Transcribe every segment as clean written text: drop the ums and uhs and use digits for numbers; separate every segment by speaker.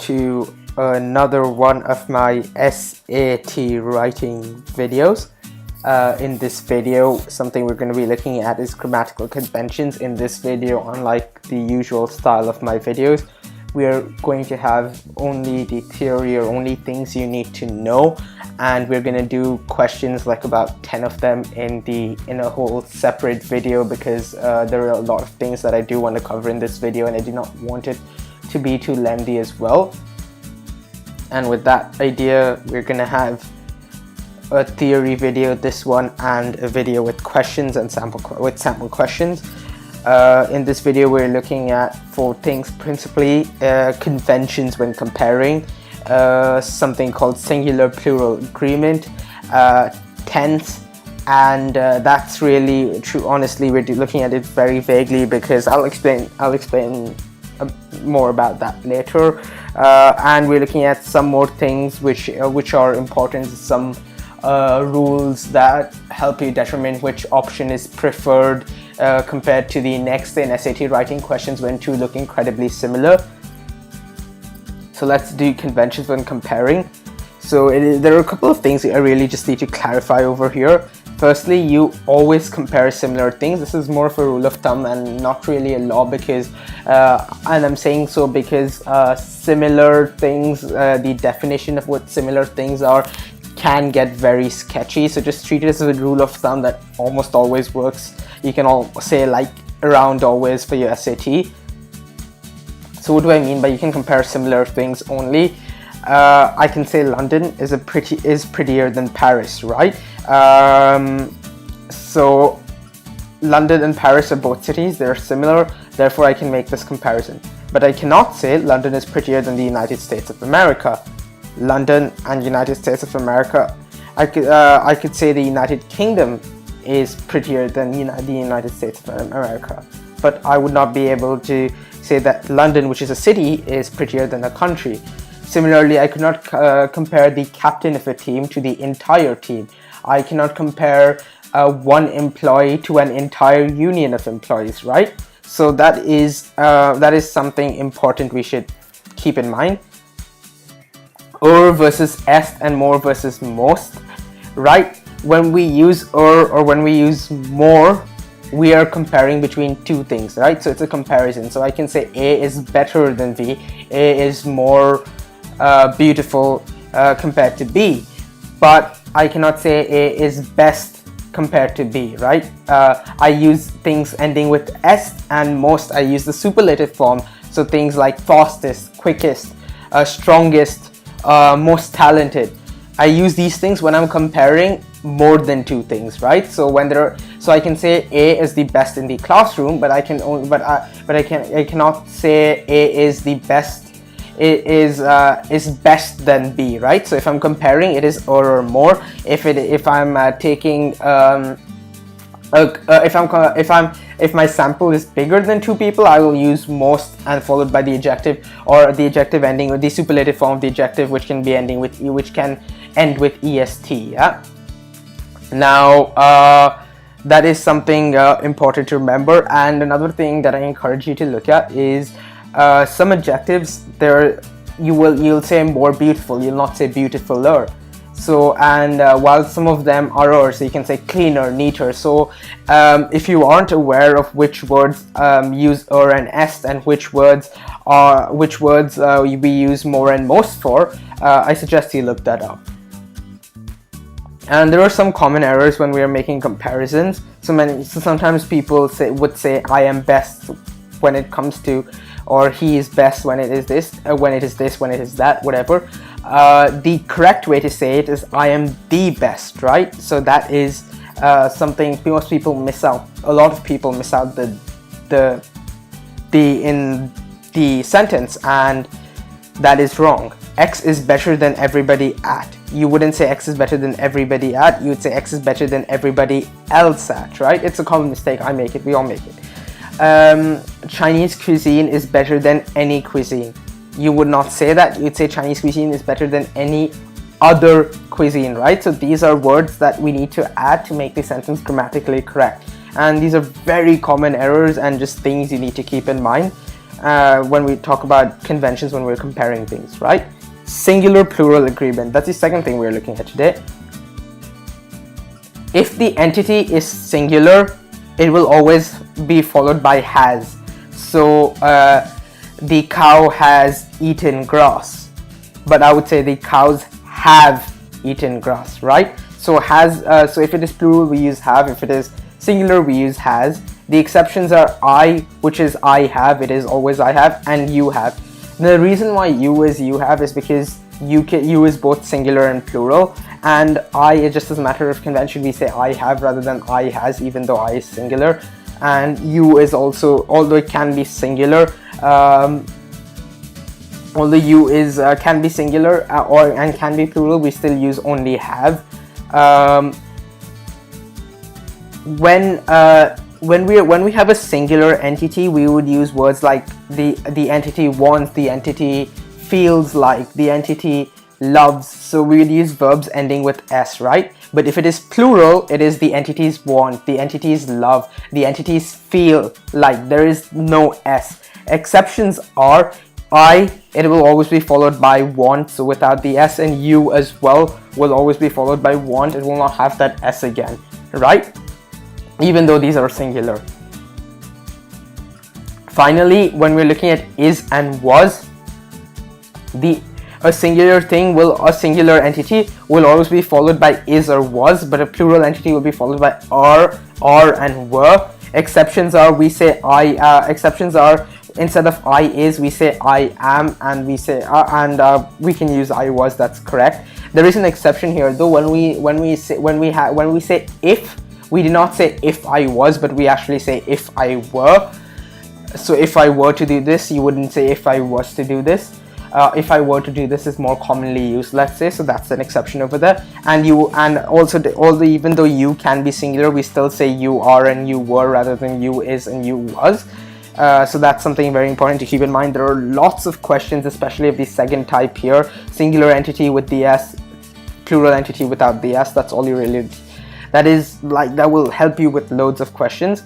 Speaker 1: to another one of my SAT writing videos. In this video, something we're going to be looking at is grammatical conventions. In this video, unlike the usual style of my videos, we are going to have only the theory or only things you need to know, and we're going to do questions like about 10 of them in a whole separate video, because there are a lot of things that I do want to cover in this video and I do not want it to be too lengthy as well. And with that idea, we're going to have a theory video, this one, and a video with questions and sample questions. In this video, we're looking at 4 things principally: conventions when comparing, something called singular plural agreement, tense, and that's really true. Honestly, we're looking at it very vaguely because I'll explain more about that later. And we're looking at some more things which are important, some rules that help you determine which option is preferred compared to the next in SAT writing questions when two look incredibly similar. So let's do conventions when comparing. So there are a couple of things I really just need to clarify over here. Firstly, you always compare similar things. This is more of a rule of thumb and not really a law, because and I'm saying so because similar things, the definition of what similar things are can get very sketchy. So just treat it as a rule of thumb that almost always works. You can all say like around always for your SAT. So what do I mean by you can compare similar things only? I can say London is prettier than Paris, right? So London and Paris are both cities, they're similar, therefore I can make this comparison. But I cannot say London is prettier than the United States of America. London and United States of America, I could say the United Kingdom is prettier than the United States of America, but I would not be able to say that London, which is a city, is prettier than a country. Similarly, I could not compare the captain of a team to the entire team. I cannot compare one employee to an entire union of employees, right? So that is something important we should keep in mind. Or versus est and more versus most, right? When we use or when we use more, we are comparing between two things, right? So it's a comparison. So I can say A is better than B, A is more beautiful compared to B, but I cannot say A is best compared to B, right? I use things ending with est, and most I use the superlative form. So things like fastest, quickest, strongest, most talented. I use these things when I'm comparing more than two things, right? So so I can say A is the best in the classroom, but I cannot say A is the best. It is best than B, right? So if I'm comparing, it is or more. If my sample is bigger than 2 people, I will use most and followed by the adjective, or the adjective ending with the superlative form of the adjective, which can be ending with which can end with est. Yeah. Now that is something important to remember. And another thing that I encourage you to look at is some adjectives. You'll say more beautiful. You'll not say beautifuler. So while some of them are so you can say cleaner, neater. So if you aren't aware of which words use and est, and which words we use more and most for, I suggest you look that up. And there are some common errors when we are making comparisons. So sometimes people would say I am best when it comes to, or he is best when it is this, when it is this, when it is that, whatever. The correct way to say it is I am the best, right? So that is something most people miss out. A lot of people miss out in the sentence, and that is wrong. X is better than everybody at. You wouldn't say X is better than everybody at. You would say X is better than everybody else at, right? It's a common mistake. I make it. We all make it. Chinese cuisine is better than any cuisine. You would not say that. You'd say Chinese cuisine is better than any other cuisine, right? So these are words that we need to add to make the sentence grammatically correct. And these are very common errors and just things you need to keep in mind. when we talk about conventions when we're comparing things, right? Singular plural agreement, that's the second thing we're looking at today. If the entity is singular, it will always be followed by has. So the cow has eaten grass, but I would say the cows have eaten grass, right? So has, so if it is plural we use have, if it is singular we use has. The exceptions are I, which is I have, it is always I have, and you have. The reason why you is you have is because you is both singular and plural, and I, it just as a matter of convention we say I have rather than I has, even though I is singular. And you is also, although it can be singular, although you is can be singular and can be plural, we still use only have. When we have a singular entity, we would use words like the entity wants, the entity feels like, the entity loves. So we would use verbs ending with s, right? But if it is plural, it is the entities want, the entities love, the entities feel like. There is no s. Exceptions are I, it will always be followed by want, so without the s, and you as well will always be followed by want. It will not have that s again, right? Even though these are singular. Finally, when we're looking at is and was, a singular entity will always be followed by is or was, but a plural entity will be followed by are and were. Exceptions are, we say exceptions are, instead of I is, we say I am, and we say we can use I was. That's correct. There is an exception here though. When we say if, we do not say if I was, but we actually say if I were. So if I were to do this, you wouldn't say if I was to do this. If I were to do this is more commonly used, let's say. So that's an exception over there. And also even though you can be singular, we still say you are and you were rather than you is and you was. So that's something very important to keep in mind. There are lots of questions, especially of the second type here: singular entity with the s, plural entity without the s. That's all you really. That will help you with loads of questions.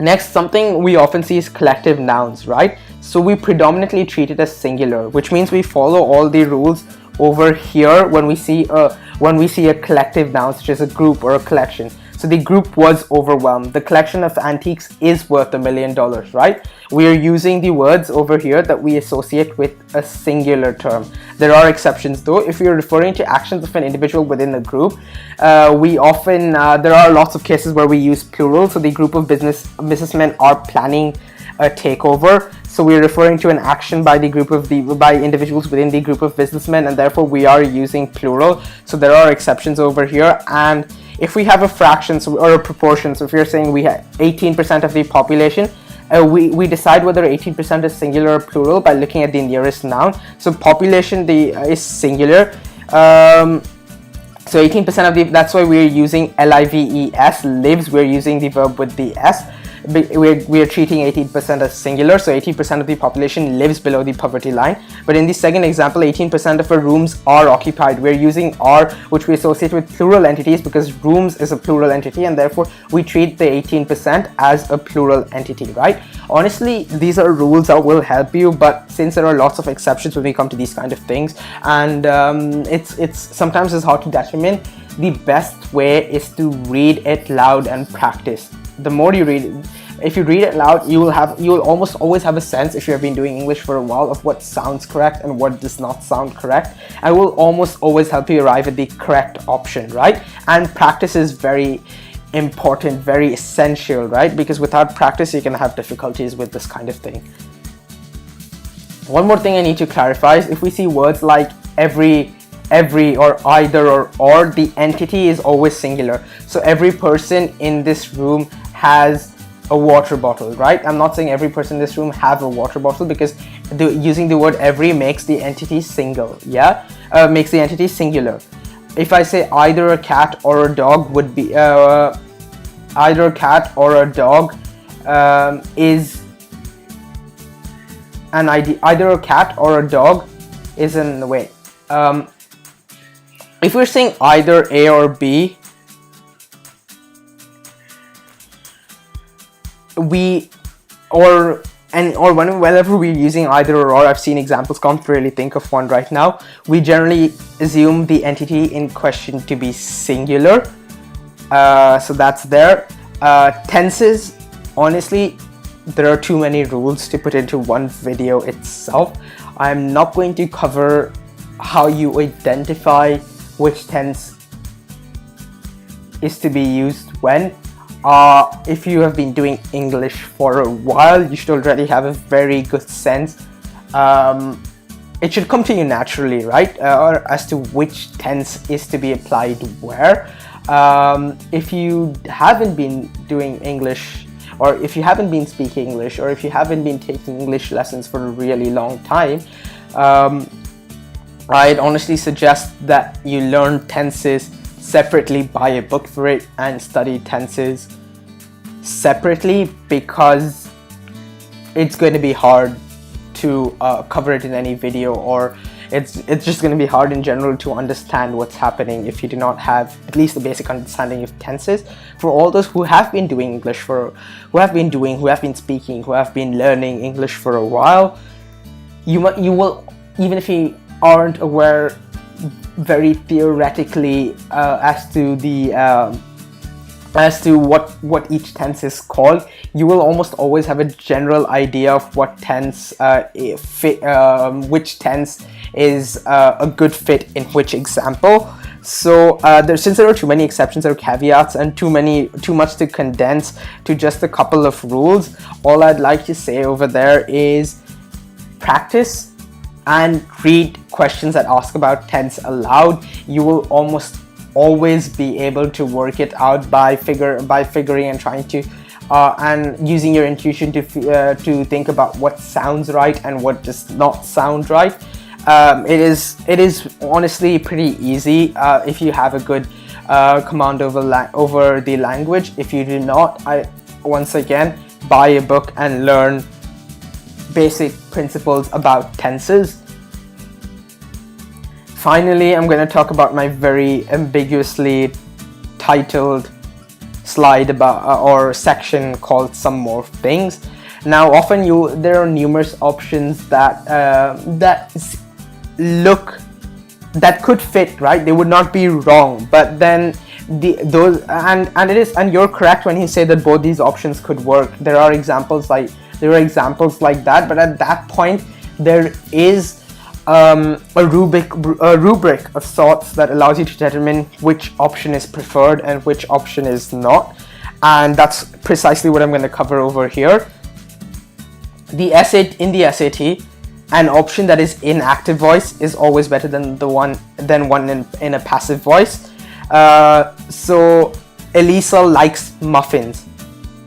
Speaker 1: Next, something we often see is collective nouns, right? So we predominantly treat it as singular, which means we follow all the rules over here when we see a collective noun, such as a group or a collection. So the group was overwhelmed. The collection of antiques is worth $1 million, right? We are using the words over here that we associate with a singular term. There are exceptions though. If you're referring to actions of an individual within a group, there are lots of cases where we use plural. So the group of businessmen are planning a takeover. So we're referring to an action by individuals within the group of businessmen, and therefore we are using plural. So there are exceptions over here. And if we have a fraction or a proportion, so if you're saying we have 18% of the population, we decide whether 18% is singular or plural by looking at the nearest noun. So population is singular. So 18% that's why we're using lives, lives, we're using the verb with the s. We are treating 18% as singular, so 18% of the population lives below the poverty line. But in the second example, 18% of our rooms are occupied. We're using are, which we associate with plural entities because rooms is a plural entity, and therefore we treat the 18% as a plural entity, right? Honestly, these are rules that will help you, but since there are lots of exceptions when we come to these kind of things, and it's sometimes hard to determine, the best way is to read it loud and practice. The more you read it, if you read it loud, you will almost always have a sense, if you have been doing English for a while, of what sounds correct and what does not sound correct, and will almost always help you arrive at the correct option, right? And practice is very important, very essential, right? Because without practice, you can have difficulties with this kind of thing. One more thing I need to clarify is if we see words like every or either or, the entity is always singular. So every person in this room has a water bottle, right? I'm not saying every person in this room have a water bottle, because using the word every makes the entity single, makes the entity singular. If I say either a cat or a dog would be either a cat or a dog is an idea. Either a cat or a dog is in wait. If we're saying either A or B, whenever we're using either or, I've seen examples, can't really think of one right now, we generally assume the entity in question to be singular. So that's there. Tenses, honestly, there are too many rules to put into one video itself. I'm not going to cover how you identify which tense is to be used when. If you have been doing English for a while, you should already have a very good sense. It should come to you naturally, right? As to which tense is to be applied where. If you haven't been doing English, or if you haven't been speaking English, or if you haven't been taking English lessons for a really long time, I'd honestly suggest that you learn tenses separately, buy a book for it, and study tenses separately, because it's going to be hard to cover it in any video, or it's just going to be hard in general to understand what's happening if you do not have at least the basic understanding of tenses. For all those who have been doing English who have been speaking, who have been learning English for a while, you will, even if you aren't aware very theoretically as to what each tense is called, you will almost always have a general idea of what tense which tense is a good fit in which example. So since there are too many exceptions or caveats and too much to condense to just a couple of rules, all I'd like to say over there is practice and read questions that ask about tense aloud. You will almost always be able to work it out by figuring and trying to and using your intuition to think about what sounds right and what does not sound right. It is honestly pretty easy if you have a good command over the language. If you do not, once again, buy a book and learn basic principles about tenses. Finally, I'm going to talk about my very ambiguously titled slide about or section called Some More Things. Now, often there are numerous options that could fit, right? They would not be wrong, but then and you're correct when you say that both these options could work. There are examples like that, but at that point there is a rubric of sorts that allows you to determine which option is preferred and which option is not, and that's precisely what I'm going to cover over here. In the SAT, an option that is in active voice is always better than one in a passive voice. So Elisa likes muffins.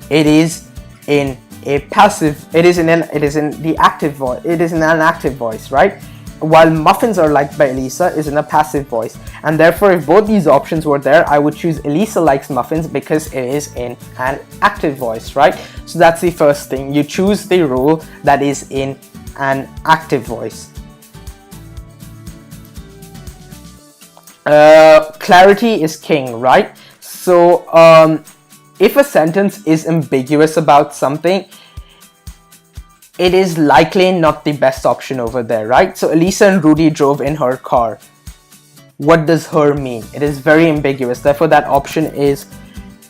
Speaker 1: It is in a passive. It is in the active voice. It is in an active voice, right? While muffins are liked by Elisa is in a passive voice, and therefore if both these options were there, I would choose Elisa likes muffins because it is in an active voice, right? So that's the first thing. You choose the rule that is in an active voice. Clarity is king, right? So if a sentence is ambiguous about something, it is likely not the best option over there, right? So Elisa and Rudy drove in her car. What does her mean? It is very ambiguous. Therefore, that option is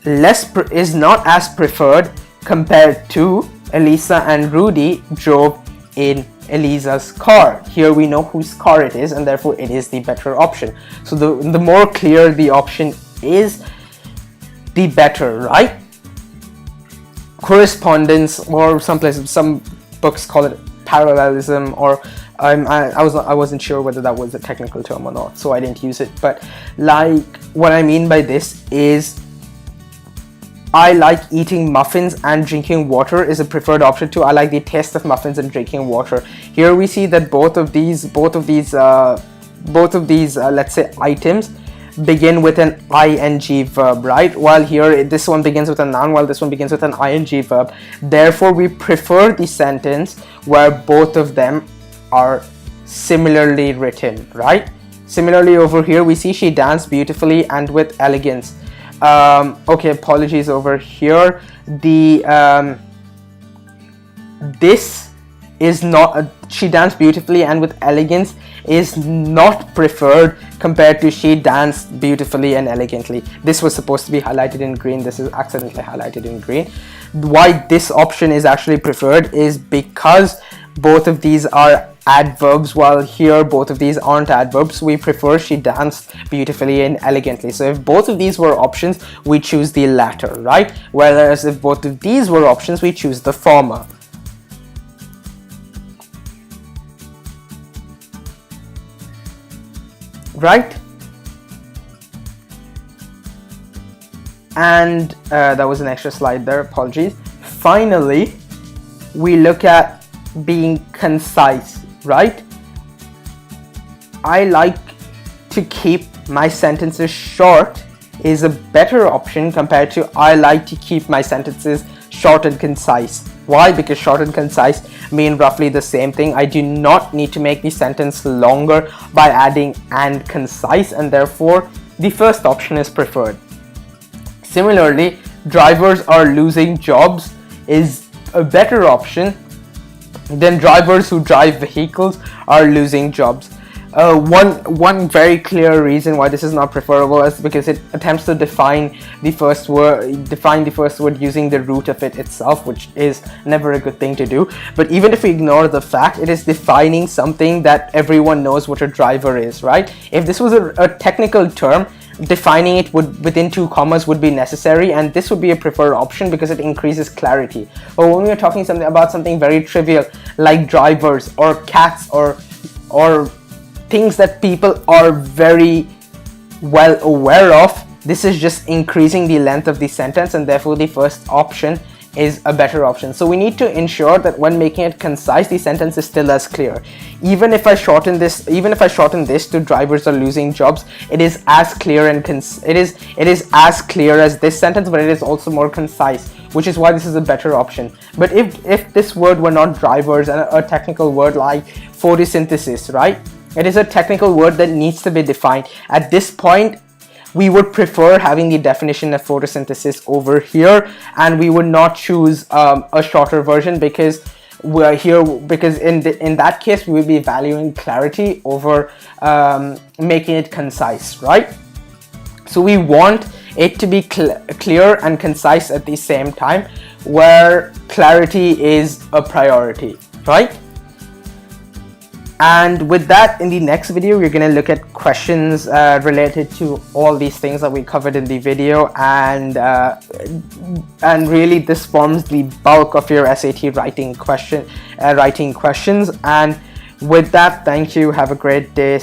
Speaker 1: not as preferred compared to Elisa and Rudy drove in Elisa's car. Here we know whose car it is, and therefore it is the better option. So the more clear the option is, the better, right? Correspondence, or some books call it parallelism, or I wasn't sure whether that was a technical term or not, so I didn't use it. But like, what I mean by this is, I like eating muffins and drinking water is a preferred option too. I like the taste of muffins and drinking water. Here we see that both of these let's say items begin with an ing verb, right? While here this one begins with a noun, while this one begins with an ing verb. Therefore, we prefer the sentence where both of them are similarly written, right? Similarly, over here we see she danced beautifully and with elegance. Okay, apologies over here. this is not she danced beautifully and with elegance is not preferred compared to she danced beautifully and elegantly. This was supposed to be highlighted in green. This is accidentally highlighted in green. Why this option is actually preferred is because both of these are adverbs, while here both of these aren't adverbs. We prefer she danced beautifully and elegantly. So if both of these were options, we choose the latter, right? Whereas if both of these were options, we choose the former. Right? And that was an extra slide there, apologies. Finally, we look at being concise, right? I like to keep my sentences short is a better option compared to I like to keep my sentences short and concise. Why? Because short and concise mean roughly the same thing. I do not need to make the sentence longer by adding and concise, and therefore the first option is preferred. Similarly, drivers are losing jobs is a better option than drivers who drive vehicles are losing jobs. One very clear reason why this is not preferable is because it attempts to define the first word using the root of it itself, which is never a good thing to do. But even if we ignore the fact, it is defining something that everyone knows what a driver is, right? If this was a technical term, defining it within 2 commas would be necessary, and this would be a preferred option because it increases clarity. But when we are talking about something very trivial like drivers or cats or things that people are very well aware of, this is just increasing the length of the sentence, and therefore the first option is a better option. So we need to ensure that when making it concise, the sentence is still as clear. Even if I shorten this to drivers are losing jobs, it is as clear and it is as clear as this sentence, but it is also more concise, which is why this is a better option. But if this word were not drivers and a technical word like photosynthesis, right? It is a technical word that needs to be defined. At this point, we would prefer having the definition of photosynthesis over here, and we would not choose a shorter version because we're here, because in that case we would be valuing clarity over making it concise, right? So we want it to be clear and concise at the same time, where clarity is a priority, right? And with that, in the next video, we're going to look at questions related to all these things that we covered in the video, and really this forms the bulk of your SAT writing questions. And with that, thank you. Have a great day.